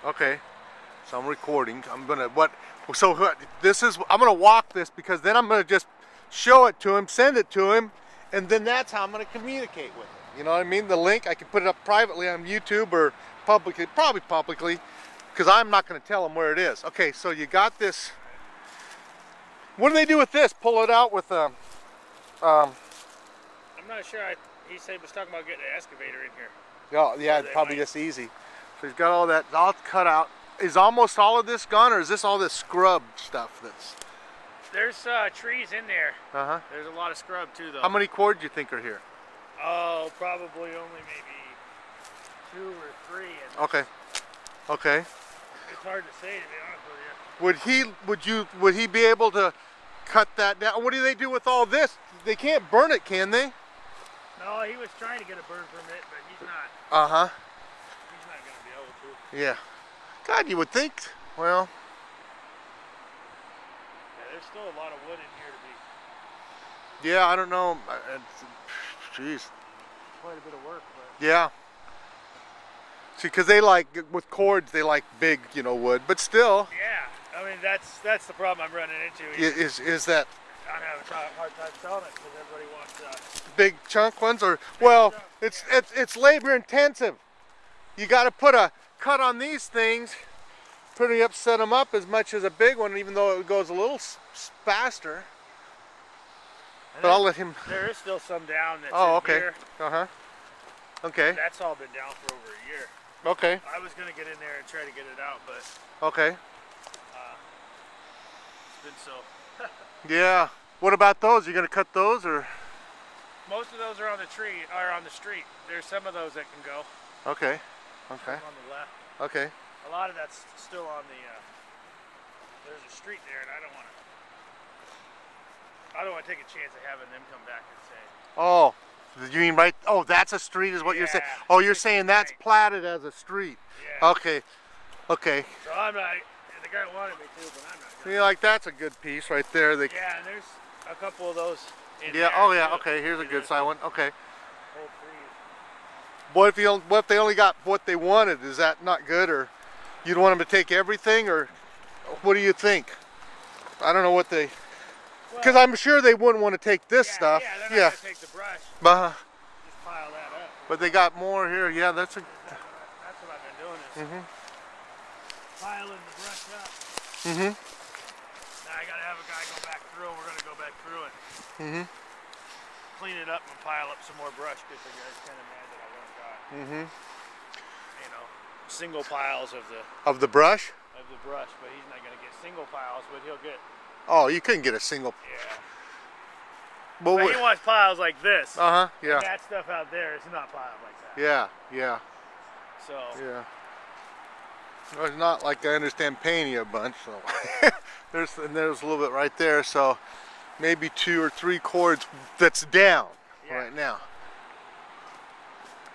Okay. So I'm recording. I'm gonna I'm gonna walk this because then I'm gonna just show it to him, send it to him, and then that's how I'm gonna communicate with him. You know what I mean? The link, I can put it up privately on YouTube or publicly, probably publicly, because I'm not gonna tell him where it is. Okay, so you got this. What do they do with this? Pull it out with I'm not sure. He said he was talking about getting an excavator in here. Oh, yeah, probably just easy. So he's got all that all cut out. Is almost all of this gone, or is this all this scrub stuff that's... There's trees in there. Uh-huh. There's a lot of scrub too, though. How many cords do you think are here? Oh, probably only maybe 2 or 3. Okay. Okay. It's hard to say, to be honest with you. Would he be able to cut that down? What do they do with all this? They can't burn it, can they? No, he was trying to get a burn permit, but he's not. Uh-huh. He's not going to be able to. Yeah. God, you would think. Well. Yeah, there's still a lot of wood in here to be. Yeah, I don't know. Jeez. Quite a bit of work, but. Yeah. See, because they like, with cords, they like big, you know, wood, but still. Yeah, I mean, that's the problem I'm running into. Is that. I'm having a hard time selling it because everybody wants big chunk ones, or well, it's labor intensive. You got to put a cut on these things, pretty set them up as much as a big one, even though it goes a little faster. But I'll let him. There is still some down that's okay. Here. Uh-huh. Okay. That's all been down for over a year. Okay. I was gonna get in there and try to get it out, but okay. It's been so. Yeah. What about those? You gonna cut those, or? Most of those are on the tree, or on the street. There's some of those that can go. Okay. Okay. On the left. Okay. A lot of that's still on the. There's a street there, and I don't want to take a chance of having them come back and say. Oh, you mean right? Oh, that's a street, is what you're saying. Oh, you're saying that's platted as a street. Yeah. Okay. Okay. So I'm not. The guy wanted me to, but I'm not. Yeah, like that's a good piece right there. Yeah, and there's a couple of those. Yeah. Oh, yeah. Okay. Here's a good side one. Okay. Whole trees. What if they only got what they wanted? Is that not good, or you'd want them to take everything, or what do you think? I don't know what they. Because I'm sure they wouldn't want to take this stuff. Yeah, they're not going to take the brush. Just pile that up. But they got more here. Yeah, that's a. That's what I've been doing is piling the brush up. Now I got to have a guy go back through. We're going to go back through it. Clean it up and pile up some more brush because the guy's kind of mad that I went and got. You know, single piles of the brush. But he's not going to get single piles, but he'll get. Oh, you couldn't get a single. Yeah. But he wants piles like this. Yeah. And that stuff out there is not piled like that. Yeah, yeah. So. Yeah. Well, it's not like I understand paying you a bunch, so there's a little bit right there, so maybe 2 or 3 cords that's down right now.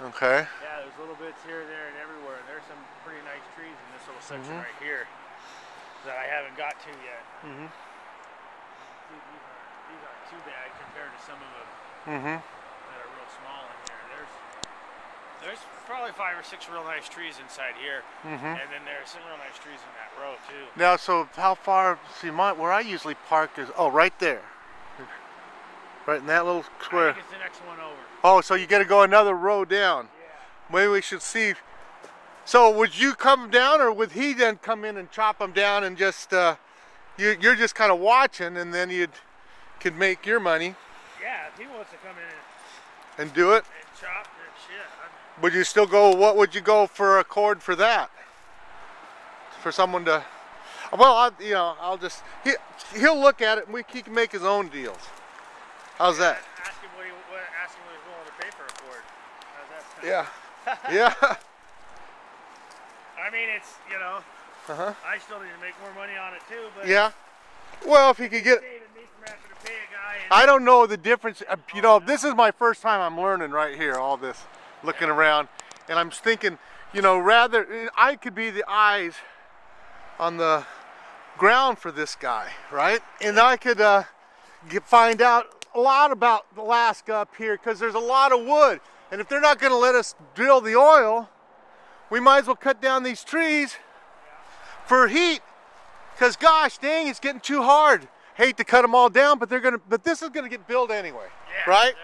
Okay. Yeah, there's little bits here, there, and everywhere. And there's some pretty nice trees in this little section right here that I haven't got to yet. These aren't too bad compared to some of them that are real small in here. There's probably 5 or 6 real nice trees inside here, and then there's some real nice trees in that row too. Now, so how far? See, where I usually park is right there, right in that little square. I think it's the next one over. Oh, so you got to go another row down. Yeah. Maybe we should see. So would you come down, or would he then come in and chop them down and just you're just kind of watching, and then you could make your money? Yeah, if he wants to come in and do it. And chop and shit. Would you still go? What would you go for a cord for that? For someone to, well, I'll just he'll look at it and he can make his own deals. How's that? Ask him what he's willing to pay for a cord. How's that sound? Yeah. Yeah. I mean, it's I still need to make more money on it too, but yeah. Well, if he could get. Saving me from having to pay a guy. I don't know the difference. This is my first time I'm learning right here. All this. Looking around, and I'm thinking, rather I could be the eyes on the ground for this guy, right? And I could find out a lot about Alaska up here, because there's a lot of wood, and if they're not going to let us drill the oil, we might as well cut down these trees for heat, because gosh dang, it's getting too hard. Hate to cut them all down, but this is gonna get built anyway. Yeah, right?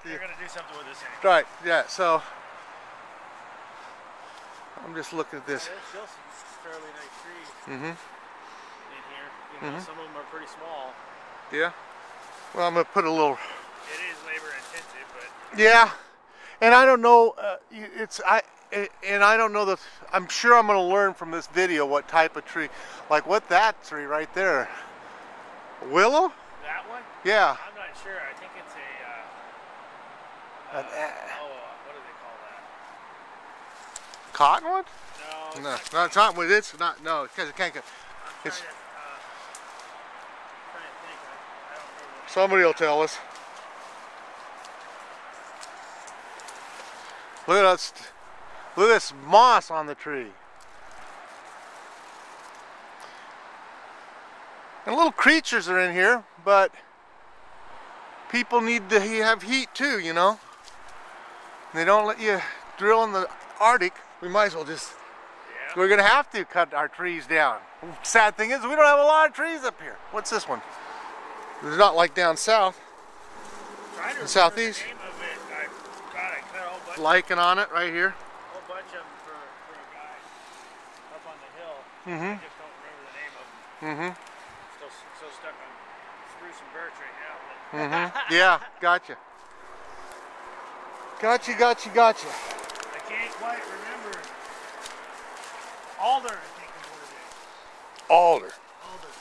They're gonna do something with this anyway. Right. Yeah. So I'm just looking at this. There's still some fairly nice trees Mm-hmm. in here. You know, some of them are pretty small. Yeah. Well, I'm gonna put a little. It is labor intensive, but Yeah. And I don't know. And I don't know the. I'm sure I'm gonna learn from this video what type of tree, like what that tree right there. Willow? That one? Yeah. I'm not sure. I think it's An, what do they call that? Cottonwood? No. No, no, it's not. It's not. No, because it can't. It's. Trying to think. I don't remember. Somebody will tell us. Look at us. Look at this moss on the tree. And little creatures are in here, but people need to have heat too, you know. They don't let you drill in the Arctic. We might as well just. Yeah. We're gonna have to cut our trees down. Sad thing is, we don't have a lot of trees up here. What's this one? It's not like down south. Trying to Southeast. The name of it. I cut a whole bunch. Lichen on it right here. A whole bunch of them for a guy up on the hill. Mm-hmm. I just don't remember the name of them. Mm-hmm. So stuck on spruce and birch right now. Mm-hmm. Yeah, gotcha. Gotcha. I can't quite remember. Alder, I think is what it is. Alder. Alder.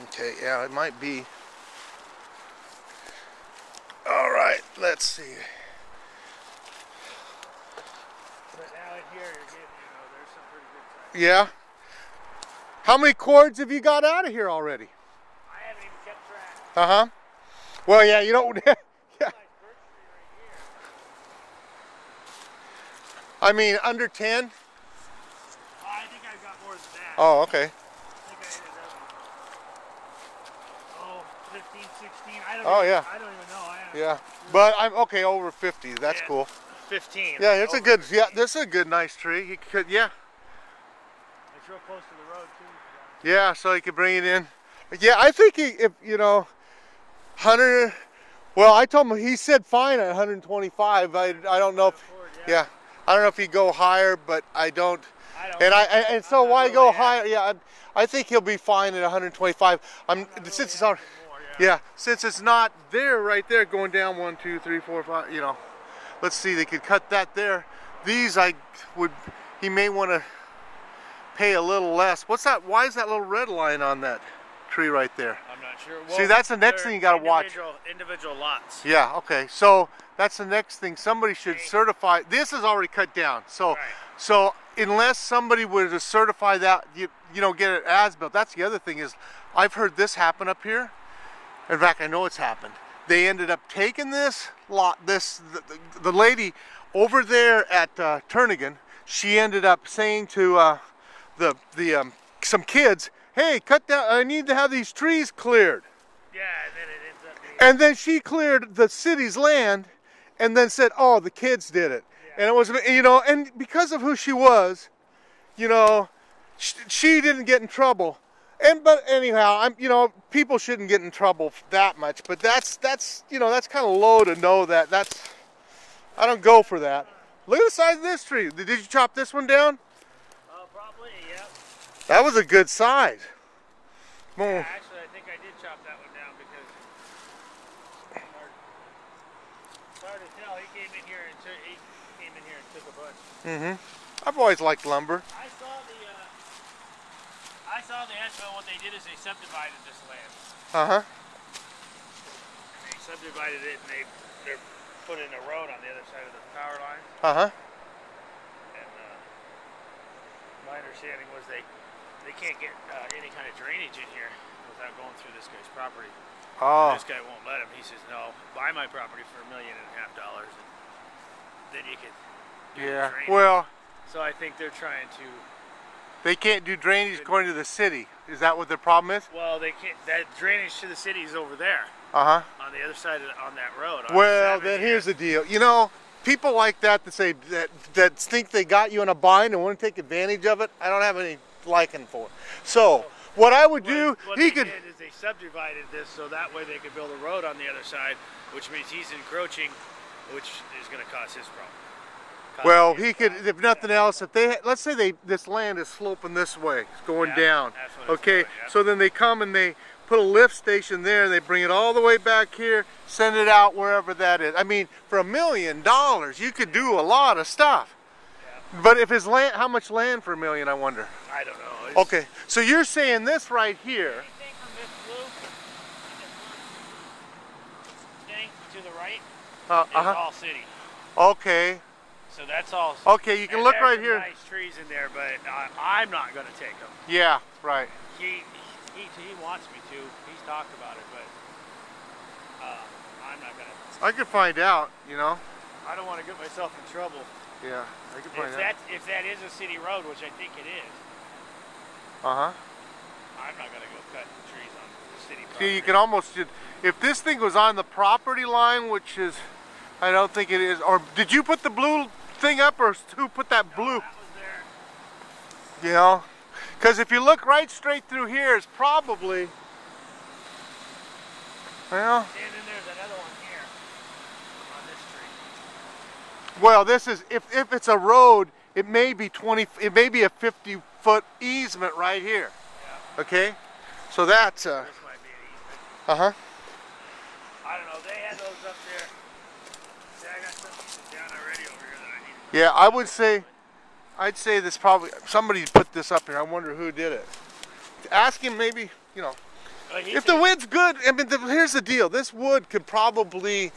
Okay, yeah, it might be. All right, let's see. But now in here, you're getting, there's some pretty good size. Yeah. How many cords have you got out of here already? I haven't even kept track. Uh-huh. Well, yeah, you don't. Yeah. Nice birch tree right here. I mean, under 10? Oh, I think I've got more than that. Oh, okay. I think I ended up 15, 16. I don't Oh, even, yeah. I don't even know. I haven't. Yeah. But I'm okay over 50. That's Yeah. cool. 15. Yeah, it's a Over good. 15. Yeah, this is a good, nice tree. You could, yeah. It's real close to the road too. Yeah, so you could bring it in. Yeah, I think if 100. Well, I told him he said fine at 125. I don't know if. Yeah, I don't know if he'd go higher, but I don't. And so why go higher? Yeah, I think he'll be fine at 125. Since it's on. Yeah, since it's not there, right there, going down 1, 2, 3, 4, 5. You know, let's see. They could cut that there. These he may want to pay a little less. What's that? Why is that little red line on that tree right there? I'm not sure. Well, see, that's the next thing you got to watch. Individual lots. Yeah. Okay. So that's the next thing. Somebody should certify. This is already cut down. So, so unless somebody were to certify that, you don't get it as built. That's the other thing is, I've heard this happen up here. In fact, I know it's happened. They ended up taking this lot. The lady over there at Turnagain, she ended up saying to some kids, "Hey, cut down. I need to have these trees cleared." Yeah, and then it ends up being. And then she cleared the city's land, and then said, "Oh, the kids did it." Yeah. And it was, and because of who she was, she didn't get in trouble. But anyhow, people shouldn't get in trouble that much. But that's kind of low to know that. I don't go for that. Look at the size of this tree. Did you chop this one down? Probably, yeah. That was a good size. Yeah, actually, I think I did chop that one down because it's hard to tell. He came in here and took a bunch. Mm-hmm. I've always liked lumber. I saw the estimate. What they did is they subdivided this land. Uh-huh. They subdivided it and they're putting a road on the other side of the power line. Uh-huh. And my understanding was they can't get any kind of drainage in here without going through this guy's property. Oh. And this guy won't let him. He says, "No, buy my property for $1.5 million, and then you can do the drainage." Well, so I think they're trying to. They can't do drainage going to the city. Is that what their problem is? Well, they can't. That drainage to the city is over there. Uh-huh. On the other side on that road. Well, then here's the deal. People like that say that think they got you in a bind and want to take advantage of it. I don't have any liking for. So what I would do, what he they could. did is they subdivided this so that way they could build a road on the other side, which means he's encroaching, which is going to cause his problem. Well, he could, if nothing else, if they, let's say this land is sloping this way, it's going down. That's what it's Okay, doing, yeah. so then they come and they put a lift station there, and they bring it all the way back here, send it out wherever that is. I mean, for $1 million, you could do a lot of stuff. Yeah. But if his land, how much land for $1 million, I wonder? I don't know. It's, okay, so you're saying this right here. anything from this blue thing to the right is all city. Okay. So that's all. Okay, you can look right here. Nice trees in there, but I'm not going to take them. Yeah, right. He wants me to. He's talked about it, but I'm not going to. I could find out, you know. I don't want to get myself in trouble. Yeah, I could find out. If that is a city road, which I think it is. I'm not going to go cut trees on city property. See, you can almost, if this thing was on the property line, which is, I don't think it is, or did you put the blue thing up, or who put that blue? No, that was there. You know, because if you look right straight through here, it's probably, well. And then there's another one here on this tree. Well, this is, if it's a road, it may be it may be a 50-foot easement right here. Yeah. Okay, so that's this might be an easement. I don't know. They had those up there. See, I got something down already over here that I need to. Yeah, I would say, I'd say this probably, somebody put this up here. I wonder who did it. Ask him, maybe, you know. If the wood's good, I mean, here's the deal. This wood could probably,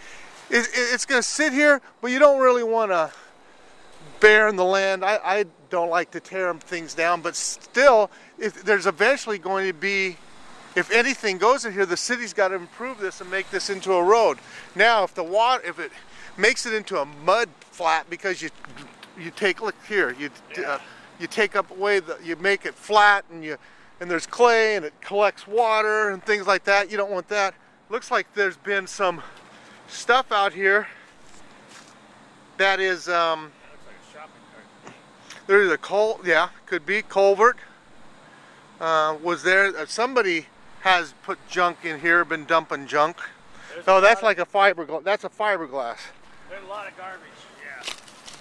it's going to sit here, but you don't really want to barren the land. I don't like to tear things down, but still, if there's eventually going to be, if anything goes in here, the city's got to improve this and make this into a road. Now, if the water, if it makes it into a mud flat, because you take, look here, you take up away you make it flat, and there's clay and it collects water and things like that. You don't want that. Looks like there's been some stuff out here that is That looks like a shopping cart. there's a could be culvert. Was there somebody has put junk in here, been dumping junk? No, that's like a fiberglass. That's a fiberglass. There's a lot of garbage.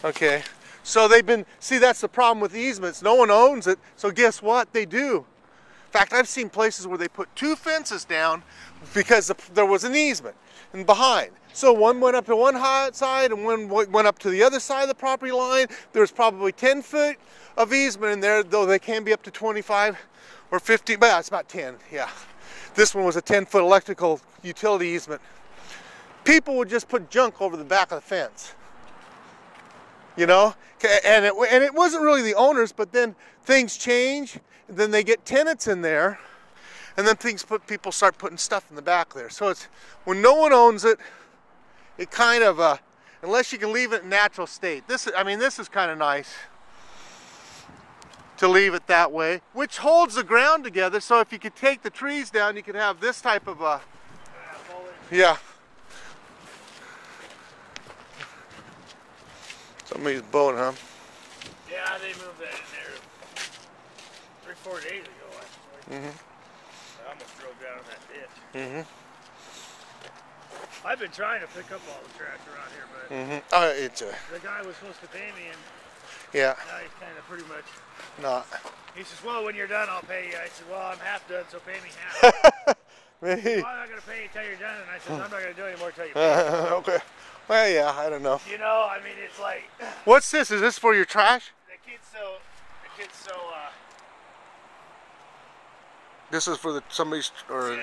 Yeah. Okay. So they've been, see, that's the problem with easements. No one owns it. So guess what? They do. In fact, I've seen places where they put 2 fences down because there was an easement and behind. So one went up to one side and one went up to the other side of the property line. There's probably 10 foot of easement in there, though they can be up to 25 or 50, but it's about 10, yeah. This one was a 10-foot electrical utility easement. People would just put junk over the back of the fence. You know, and it wasn't really the owners, but then things change, and then they get tenants in there, and then people start putting stuff in the back there. So it's, when no one owns it, it kind of, unless you can leave it in natural state. This is kind of nice to leave it that way, which holds the ground together. So if you could take the trees down, you could have this type of a, yeah. Somebody's boat, huh? Yeah, they moved that in there 3-4 days ago, actually. I almost drove down in that ditch. I've been trying to pick up all the trash around here, but the guy was supposed to pay me, and yeah, now he's kind of pretty much not. He says, well, when you're done, I'll pay you. I said, well, I'm half done, so pay me half. Well, I'm not going to pay you till you're done, and I said, I'm not going to do any more till you pay me. Okay. Well, yeah, I don't know. You know, I mean, it's like... What's this? Is this for your trash? The kid's so, This is for somebody's, or...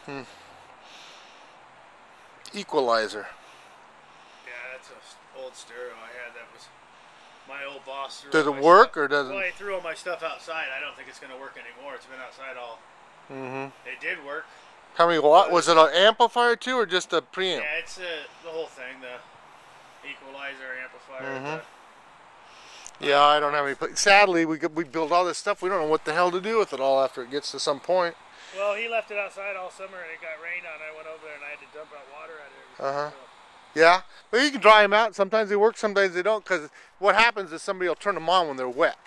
Yeah. Equalizer. Yeah, that's an old stereo I had. That was my old boss. Does it work, or doesn't? Well, I threw all my stuff outside. I don't think it's going to work anymore. It's been outside all... It did work. How many watt? Was it an amplifier too, or just a preamp? Yeah, it's the whole thing, the equalizer, amplifier. Yeah, I don't have any. Sadly, we build all this stuff. We don't know what the hell to do with it all after it gets to some point. Well, he left it outside all summer, and it got rained on. I went over there, and I had to dump out water out of it. Yeah, but you can dry them out. Sometimes they work, sometimes they don't. Because what happens is somebody will turn them on when they're wet.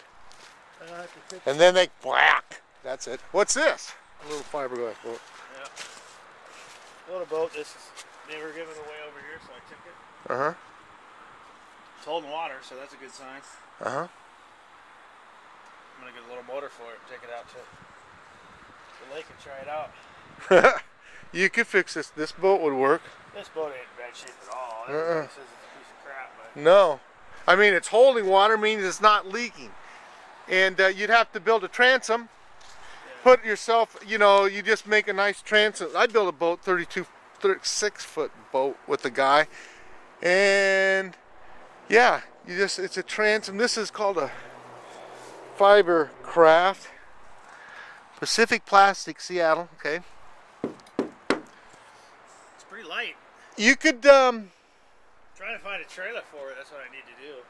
And then they whack. That's it. What's this? A little fiberglass boat. Yeah. Little boat. This is never given away over here, so I took it. Uh huh. It's holding water, so that's a good sign. Uh huh. I'm gonna get a little motor for it, take it out to the lake and try it out. You could fix this. This boat would work. This boat ain't in bad shape at all. This is a piece of crap. But No. I mean, it's holding water means it's not leaking. And you'd have to build a transom. Yeah. Put yourself, you know, you just make a nice transom. I built a boat, 36-foot boat with a guy. And yeah, it's a transom. This is called a fiber craft. Pacific Plastic, Seattle. Okay. It's pretty light. You could trying to find a trailer for it. That's what I need to do.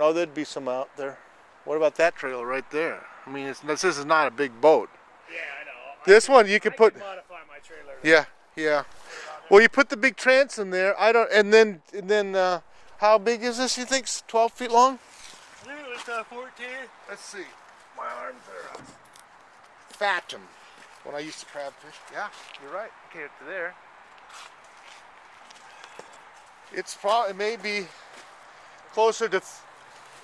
Oh, there'd be some out there. What about that trailer right there? I mean, this is not a big boat. Yeah, I know. This one you could put. Modify my trailer. Yeah, yeah. Well, you put the big transom there. I don't. And then how big is this? You think 12 feet long? I think it was 14. Let's see. My arms are fathom. When I used to crab fish. Yeah, you're right. Okay, up to there. It's probably, it may be closer to,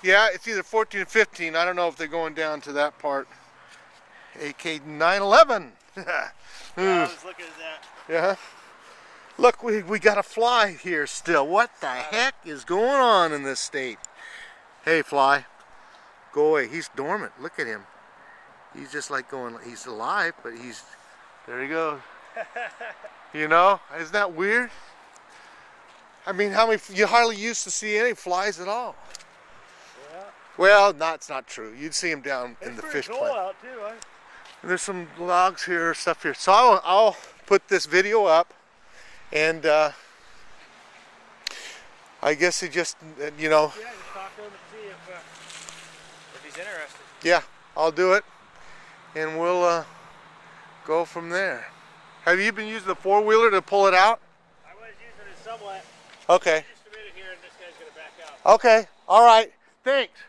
yeah, it's either 14 or 15. I don't know if they're going down to that part. AK 911. Yeah, I was looking at that. Yeah. Look, we got a fly here still. What the heck is going on in this state? Hey, fly, go away. He's dormant. Look at him. He's just like going, he's alive, but he's, there he goes. You know, isn't that weird? I mean, you hardly used to see any flies at all. Yeah. Well, it's not true. You'd see them down in the fish plant. Out too, huh? There's some logs here, stuff here. So I'll put this video up, and I guess he just, you know. Yeah, just talk to him and see if he's interested. Yeah, I'll do it, and we'll go from there. Have you been using the four-wheeler to pull it out? I was using it somewhat. Okay. Just a minute here, and this guy's gonna back out. Okay. All right. Thanks.